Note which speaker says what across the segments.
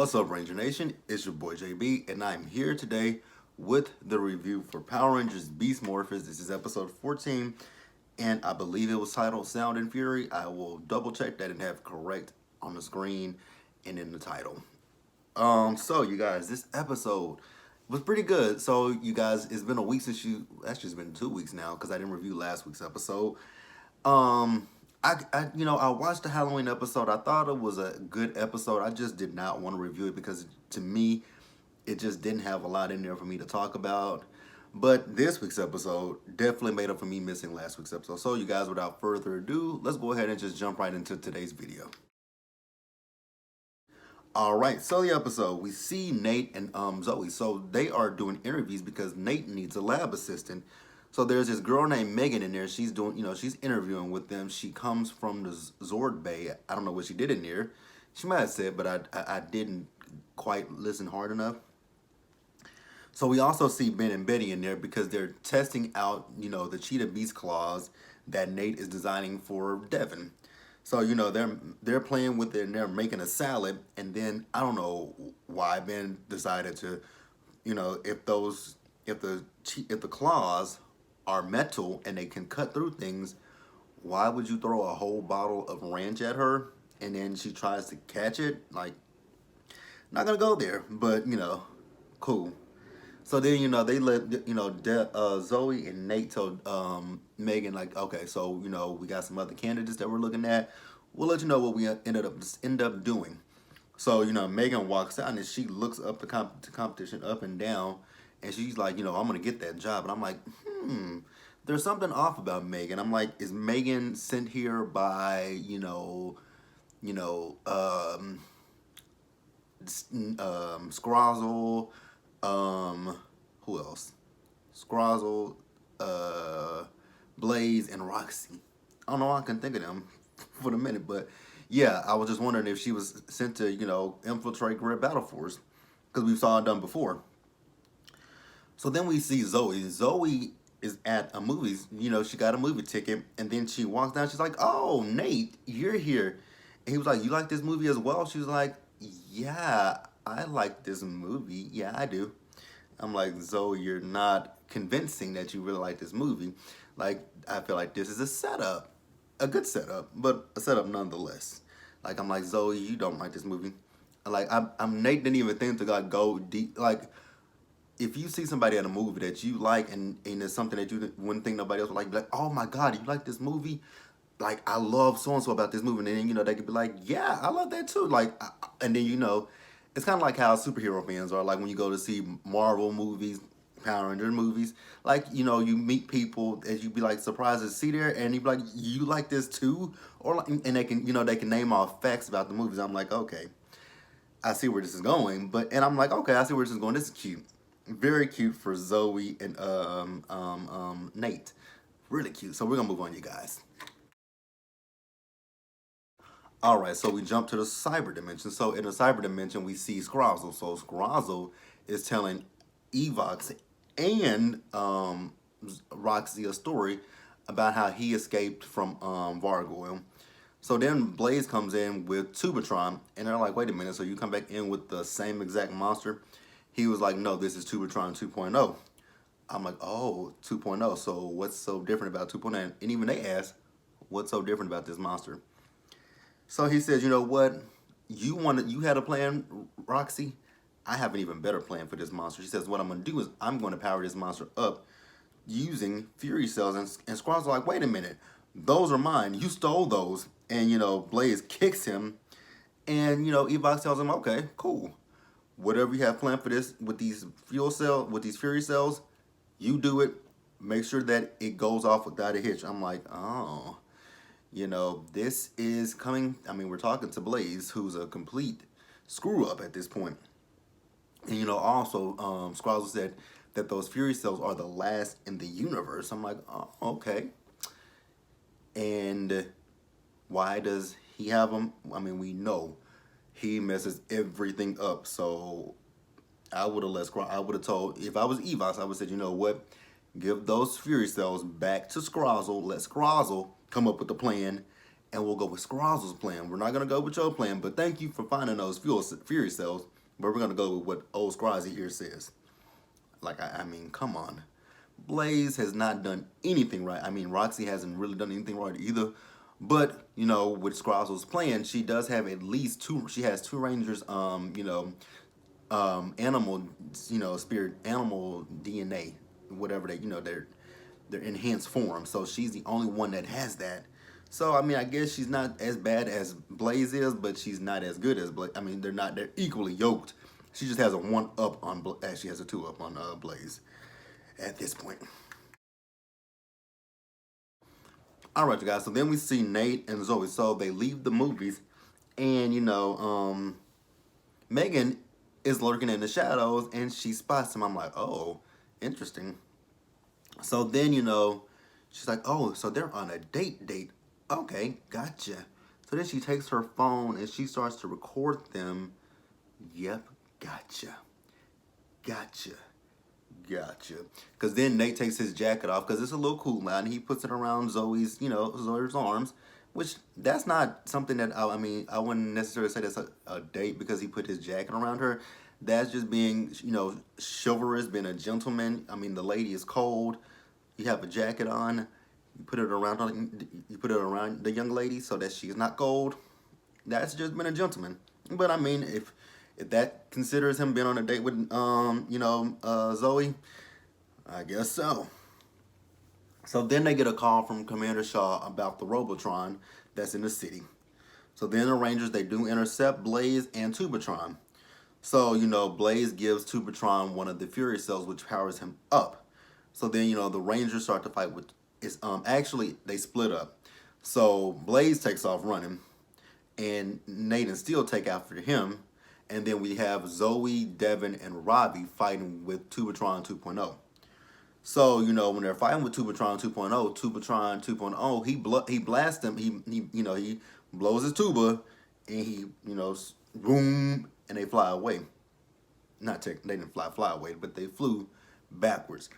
Speaker 1: What's up, Ranger Nation? It's your boy JB, and I'm here today with the review for Power Rangers Beast Morphers. This is episode 14, and I believe it was titled Sound and Fury. I will double check that and have correct on the screen and in the title. So you guys, this episode was pretty good. So you guys, it's been a week since actually it's been 2 weeks now because I didn't review last week's episode. I watched the Halloween episode. I thought it was a good episode. I just did not want to review it because to me, it just didn't have a lot in there for me to talk about. But this week's episode definitely made up for me missing last week's episode. So you guys, without further ado, let's go ahead and just jump right into today's video. Alright, so the episode, we see Nate and Zoe. So they are doing interviews because Nate needs a lab assistant. So there's this girl named Megan in there. She's doing, she's interviewing with them. She comes from the Zord Bay. I don't know what she did in there. She might have said, but I didn't quite listen hard enough. So we also see Ben and Betty in there because they're testing out, the Cheetah Beast claws that Nate is designing for Devin. So, they're playing with it and they're making a salad. And then I don't know why Ben decided to, if the claws are metal and they can cut through things, why would you throw a whole bottle of ranch at her and then she tries to catch it? Like, not gonna go there, but cool. So then they let Zoe and Nate told Megan, like, okay, so we got some other candidates that we're looking at. We'll let you know what we end up doing. So Megan walks out and she looks up the competition up and down. And she's like, I'm going to get that job. And I'm like, there's something off about Megan. I'm like, is Megan sent here by, Scrozzle, who else? Scrozzle, Blaze, and Roxy. I don't know, I can think of them for the minute. But, yeah, I was just wondering if she was sent to, infiltrate Grid Battle Force. Because we saw it done before. So then we see Zoe. Zoe is at a movie. She got a movie ticket. And then she walks down. She's like, oh, Nate, you're here. And he was like, you like this movie as well? She was like, yeah, I like this movie. Yeah, I do. I'm like, Zoe, you're not convincing that you really like this movie. Like, I feel like this is a setup. A good setup, but a setup nonetheless. Like, I'm like, Zoe, you don't like this movie. Like, Nate didn't even think to go deep. Like, if you see somebody in a movie that you like and it's something that you wouldn't think nobody else would like, oh my God, you like this movie? Like, I love so-and-so about this movie. And then, they could be like, yeah, I love that too. Like, and then, it's kind of like how superhero fans are. Like, when you go to see Marvel movies, Power Rangers movies, like, you meet people that you'd be like surprised to see there. And you'd be like, you like this too? Or like, and they can, they can name off facts about the movies. I'm like, okay, I see where this is going. And I'm like, okay, I see where this is going. This is cute. Very cute for Zoe and Nate. Really cute. So we're going to move on, you guys. Alright, so we jump to the cyber dimension. So in the cyber dimension, we see Scrozzle. So Scrozzle is telling Evox and Roxy a story about how he escaped from Vargoyle. So then Blaze comes in with Tubatron, and they're like, wait a minute, so you come back in with the same exact monster? He was like, no, this is Tubatron 2.0. I'm like, oh, 2.0. So what's so different about 2.0? And even they asked, what's so different about this monster? So he says, you know what? You had a plan, Roxy? I have an even better plan for this monster. She says, what I'm going to do is I'm going to power this monster up using Fury Cells. And Squad's like, wait a minute. Those are mine. You stole those. And, Blaze kicks him. And, Evox tells him, okay, cool. Whatever you have planned for this with these Fury Cells, you do it. Make sure that it goes off without a hitch. I'm like, oh, this is coming. I mean, we're talking to Blaze, who's a complete screw up at this point. And also, Scrozzle said that those Fury Cells are the last in the universe. I'm like, oh, okay. And why does he have them? I mean, we know he messes everything up. So I would have told, if I was Evox, I would have said, you know what? Give those Fury Cells back to Scrozzle. Let Scrozzle come up with the plan, and we'll go with Scrozzle's plan. We're not going to go with your plan, but thank you for finding those Fury Cells. But we're gonna go with what old Scrizzy here says. Like, I mean, come on. Blaze has not done anything right. I mean, Roxy hasn't really done anything right either. But, with Scrozzle's plan, she does have at least two. She has two Rangers, animal, spirit, animal DNA, whatever they, their enhanced form. So she's the only one that has that. So I mean, I guess she's not as bad as Blaze is, but she's not as good as Blaze. I mean, they're not. They're equally yoked. She just has a one up on. Actually, has a two up on Blaze at this point. All right, you guys. So then we see Nate and Zoe. So they leave the movies, and Megan is lurking in the shadows, and she spots him. I'm like, oh, interesting. So then, she's like, oh, so they're on a date. Okay, gotcha. So then she takes her phone and she starts to record them. Yep, gotcha. Gotcha. Gotcha. Because then Nate takes his jacket off because it's a little cool now, and he puts it around Zoe's, Zoe's arms, which that's not something that, I mean, I wouldn't necessarily say that's a date because he put his jacket around her. That's just being, chivalrous, being a gentleman. I mean, the lady is cold. You have a jacket on. You put it around the young lady so that she's not cold. That's just being a gentleman. But I mean, if that considers him being on a date with Zoe, I guess so. So then they get a call from Commander Shaw about the Robotron that's in the city. So then the Rangers, they do intercept Blaze and Tubatron. So, Blaze gives Tubatron one of the Fury cells, which powers him up. So then, the Rangers start to fight with, actually, they split up. So Blaze takes off running, and Nate and Steel take after him. And then we have Zoe, Devin, and Robbie fighting with Tubatron 2.0. So, when they're fighting with Tubatron 2.0, Tubatron 2.0, he blasts them. He blows his tuba, and he, boom, and they fly away. They didn't fly away, but they flew backwards.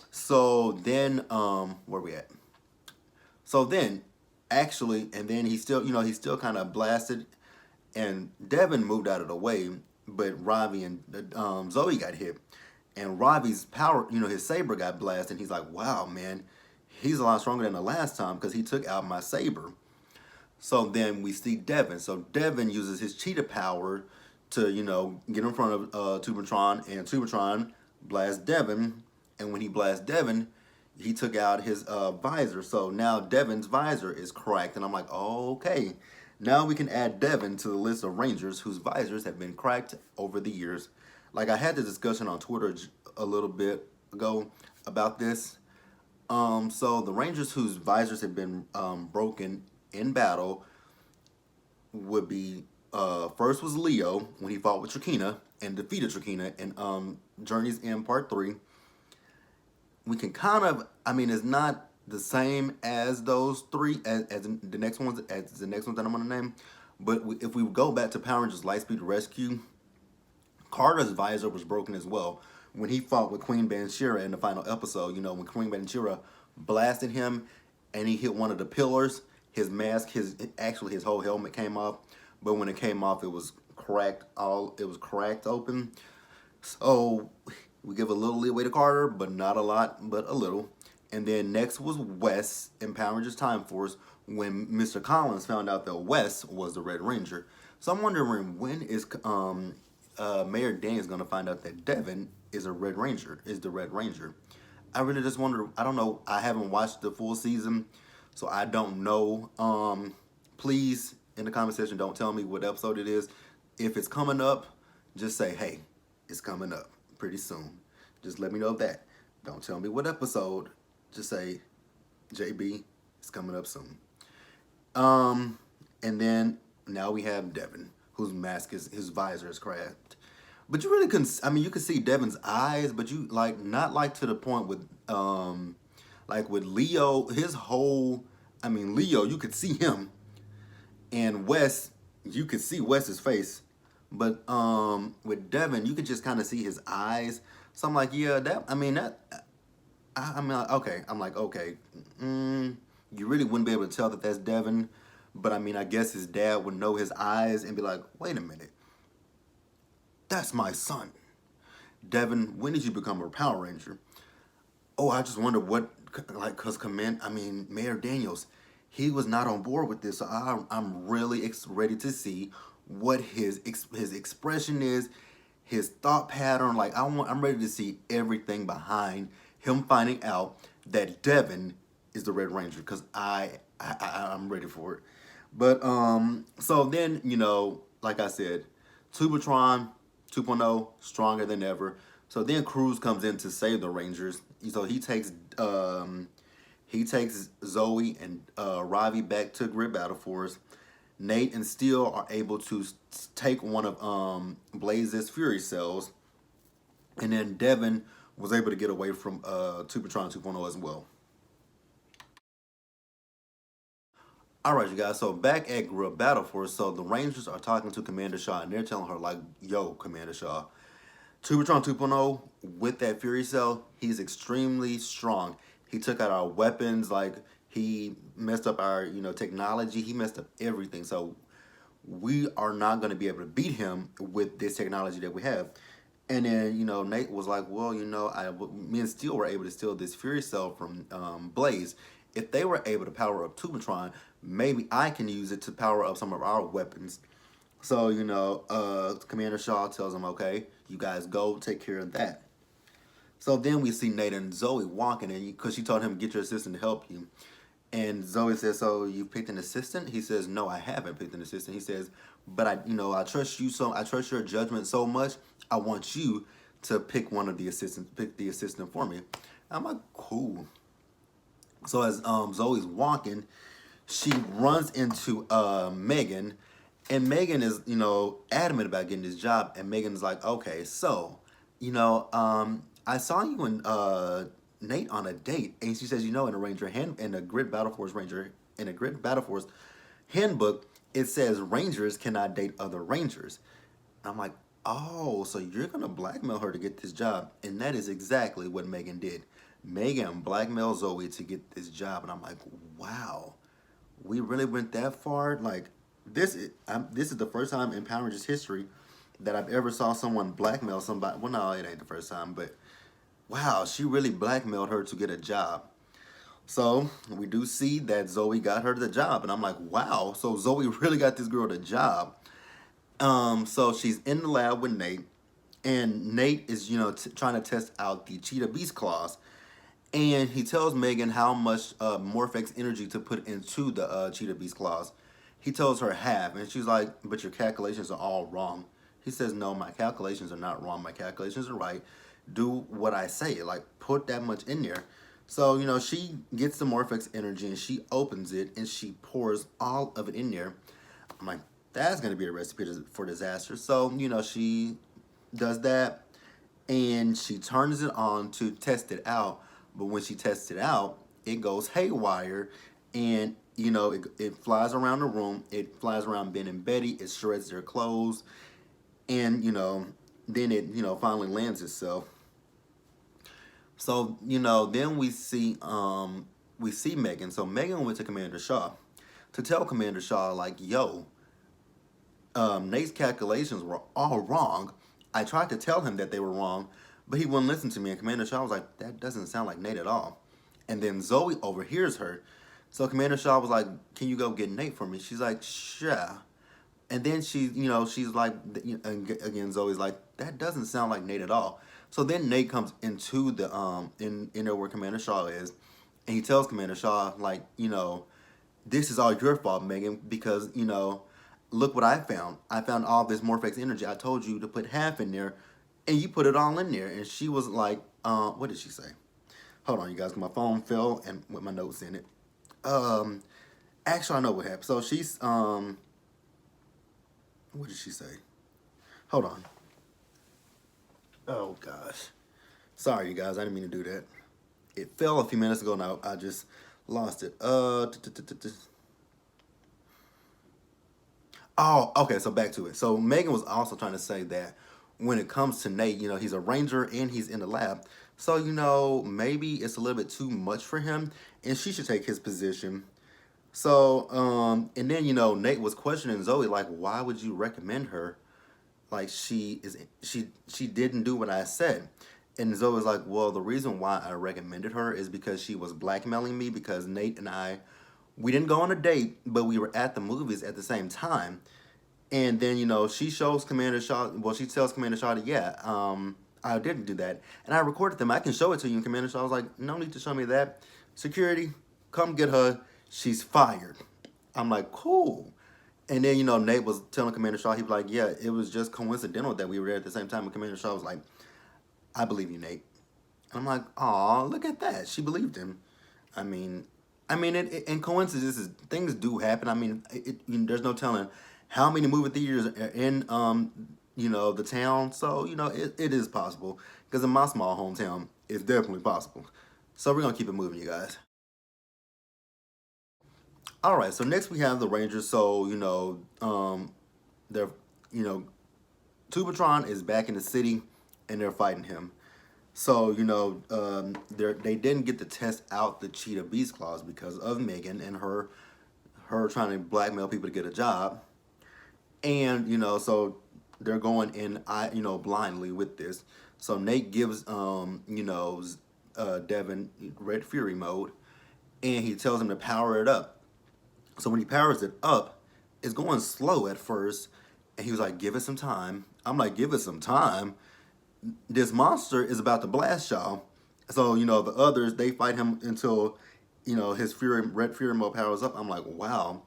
Speaker 1: So then, where we at? So then, actually, and then he still kind of blasted, and Devin moved out of the way, but Robbie and Zoe got hit, and Robbie's power, his saber got blasted. And he's like, "Wow, man, he's a lot stronger than the last time because he took out my saber." So then we see Devin. So Devin uses his cheetah power to, get in front of Tubatron, and Tubatron blasts Devin. And when he blasts Devin, he took out his visor. So now Devin's visor is cracked. And I'm like, oh, okay. Now we can add Devin to the list of Rangers whose visors have been cracked over the years. Like, I had this discussion on Twitter a little bit ago about this. So the Rangers whose visors have been broken in battle would be, first was Leo when he fought with Trakina and defeated Trakina in Journey's End Part 3. We can kind of, I mean, it's not the same as those three, as the next ones, that I'm going to name. But if we go back to Power Rangers Lightspeed Rescue, Carter's visor was broken as well when he fought with Queen Banshira in the final episode. When Queen Banshira blasted him and he hit one of the pillars, his mask, his whole helmet came off. But when it came off, it was cracked open. So we give a little leeway to Carter, but not a lot, but a little. And then next was Wes in Power Rangers Time Force when Mr. Collins found out that Wes was the Red Ranger. So I'm wondering, when is Mayor Daniels going to find out that Devin is the Red Ranger? I really just wonder. I don't know. I haven't watched the full season, so I don't know. Please, in the comment section, don't tell me what episode it is. If it's coming up, just say, hey, it's coming up pretty soon. Just let me know that. Don't tell me what episode. Just say, JB, it's coming up soon. And then now we have Devin, whose his visor is cracked. But you really couldn't, I mean, you could see Devin's eyes, but you, not to the point with, with Leo, Leo, you could see him. And Wes, you could see Wes's face. But with Devin, you could just kind of see his eyes. So I'm like, yeah, okay. I'm like, okay. You really wouldn't be able to tell that that's Devin. But I guess his dad would know his eyes and be like, wait a minute. That's my son. Devin, when did you become a Power Ranger? Oh, I just wonder what, like, cause Mayor Daniels, he was not on board with this. So I'm really ready to see what his expression is, his thought pattern. Like I'm ready to see everything behind him finding out that Devin is the Red Ranger. Cause I'm ready for it. But so then like I said, Tubatron 2.0 stronger than ever. So then Cruz comes in to save the Rangers. So he takes Zoe and Ravi back to Grid Battle Force. Nate and Steel are able to take one of Blaze's Fury cells, and then Devin was able to get away from Tubatron 2.0 as well. All right, you guys. So back at Grid Battle Force, so the Rangers are talking to Commander Shaw, and they're telling her like, "Yo, Commander Shaw, Tubatron 2.0 with that Fury Cell, he's extremely strong. He took out our weapons, like he messed up our, technology. He messed up everything. So we are not going to be able to beat him with this technology that we have." And then, Nate was like, well, me and Steel were able to steal this Fury Cell from Blaze. If they were able to power up Tubatron, maybe I can use it to power up some of our weapons. So, Commander Shaw tells him, okay, you guys go take care of that. So then we see Nate and Zoe walking, and because she told him, get your assistant to help you. And Zoe says, so you picked an assistant? He says, no, I haven't picked an assistant. He says, but I trust you I trust your judgment so much. I want you to pick one of the assistants, pick the assistant for me. I'm like, cool. So as Zoe's walking, she runs into Megan, and Megan is, adamant about getting this job. And Megan's like, okay, so, I saw you and Nate on a date, and she says, in a Grid Battle Force Ranger, in a Grid Battle Force handbook, it says Rangers cannot date other Rangers. I'm like, oh, so you're gonna blackmail her to get this job, and that is exactly what Megan did. Megan blackmailed Zoe to get this job, and I'm like, wow, we really went that far. Like this is the first time in Power Rangers history that I've ever saw someone blackmail somebody. Well, no, it ain't the first time, but wow, she really blackmailed her to get a job. So we do see that Zoe got her the job, and I'm like, wow, so Zoe really got this girl the job. So she's in the lab with Nate, and Nate is, trying to test out the Cheetah Beast claws. And he tells Megan how much Morphex energy to put into the Cheetah Beast claws. He tells her half, and she's like, but your calculations are all wrong. He says, no, my calculations are not wrong. My calculations are right. Do what I say. Like, put that much in there. So, she gets the Morphex energy, and she opens it, and she pours all of it in there. I'm like, that's going to be a recipe for disaster. So, she does that, and she turns it on to test it out. But when she tests it out, it goes haywire, and it flies around the room. It flies around Ben and Betty. It shreds their clothes, and then it finally lands itself. So then we see Megan. So Megan went to Commander Shaw to tell Commander Shaw like, yo, Nate's calculations were all wrong. I tried to tell him that they were wrong, but he wouldn't listen to me. And Commander Shaw was like, that doesn't sound like Nate at all. And then Zoe overhears her. So Commander Shaw was like, can you go get Nate for me? She's like, sure. And then she's like, again, Zoe's like, that doesn't sound like Nate at all. So then Nate comes into the in there where Commander Shaw is, and he tells Commander Shaw like, this is all your fault, Megan, because look what I found. I found all this Morphex energy. I told you to put half in there, and you put it all in there. And she was like, what did she say? Hold on, you guys. My phone fell and with my notes in it. Actually, I know what happened. So she's what did she say? Hold on. Oh gosh. Sorry, you guys. I didn't mean to do that. It fell a few minutes ago, and I just lost it. Oh, okay. So back to it. So Megan was also trying to say that when it comes to Nate, he's a ranger and he's in the lab. So maybe it's a little bit too much for him, and she should take his position. So and then Nate was questioning Zoe like, why would you recommend her? like she didn't do what I said. And Zoe was like, well, the reason why I recommended her is because she was blackmailing me because Nate and I, we didn't go on a date, but we were at the movies at the same time. And then, she shows Commander Shaw, well, she tells Commander Shaw, yeah, I didn't do that. And I recorded them. I can show it to you. And Commander Shaw was like, no need to show me that. Security, come get her. She's fired. I'm like, cool. And then, Nate was telling Commander Shaw, he was like, yeah, it was just coincidental that we were there at the same time. And Commander Shaw was like, I believe you, Nate. I'm like, aw, look at that. She believed him. I mean, and coincidences, things do happen. I mean, there's no telling how many movie theaters are in, the town. So, it is possible. Because in my small hometown, it's definitely possible. So we're going to keep it moving, you guys. All right, so next we have the Rangers. So, they're, you know, Tubatron is back in the city and they're fighting him. So, they didn't get to test out the Cheetah Beast clause because of Megan and her trying to blackmail people to get a job. And, so they're going in, blindly with this. So Nate gives, Devin Red Fury mode and he tells him to power it up. So when he powers it up, it's going slow at first. And he was like, give it some time. I'm like, give it some time? This monster is about to blast y'all. So, the others, they fight him until, his Red Fury mode powers up. I'm like, wow,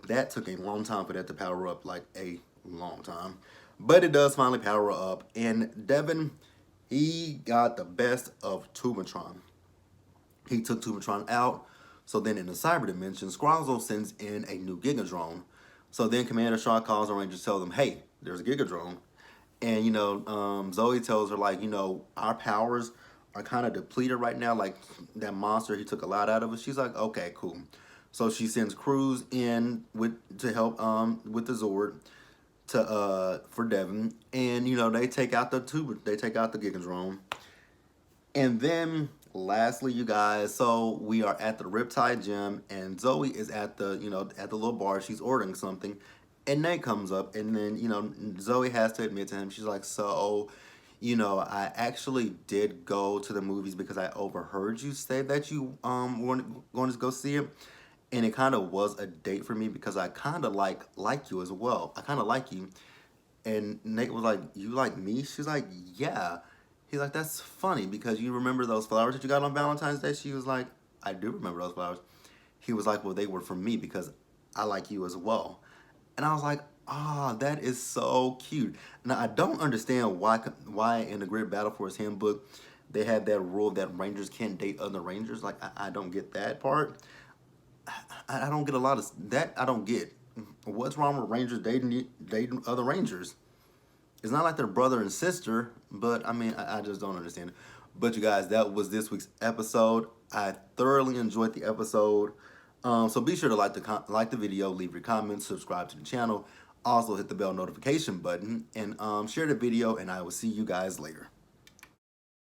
Speaker 1: that took a long time for that to power up, like a long time. But it does finally power up. And Devin, he got the best of Tubatron. He took Tubatron out. So then in the cyber dimension, Squazzo sends in a new Gigadrone. So then Commander Shaw calls the Rangers, tells them, hey, there's a Gigadrone. And, Zoe tells her, like, our powers are kind of depleted right now. Like, that monster, he took a lot out of us. She's like, okay, cool. So she sends crews in to help with the Zord for Devin. And, they take out the Gigadrone. And then, lastly, you guys, so we are at the Riptide Gym, and Zoe is at the little bar. She's ordering something, and Nate comes up, and then, Zoe has to admit to him, she's like, so, I actually did go to the movies because I overheard you say that you were going to go see it, and it kind of was a date for me because I kind of like you as well. I kind of like you. And Nate was like, you like me? She's like, yeah. He's like, that's funny because you remember those flowers that you got on Valentine's Day? She was like, I do remember those flowers. He was like, well, they were from me because I like you as well. And I was like, that is so cute. Now, I don't understand why in the Grid Battle Force handbook they had that rule that Rangers can't date other Rangers. Like, I don't get that part. I don't get a lot of that. I don't get. What's wrong with Rangers dating other Rangers? It's not like they're brother and sister, but I mean, I just don't understand it. But you guys, that was this week's episode. I thoroughly enjoyed the episode. So be sure to like the video, leave your comments, subscribe to the channel. Also hit the bell notification button and share the video, and I will see you guys later.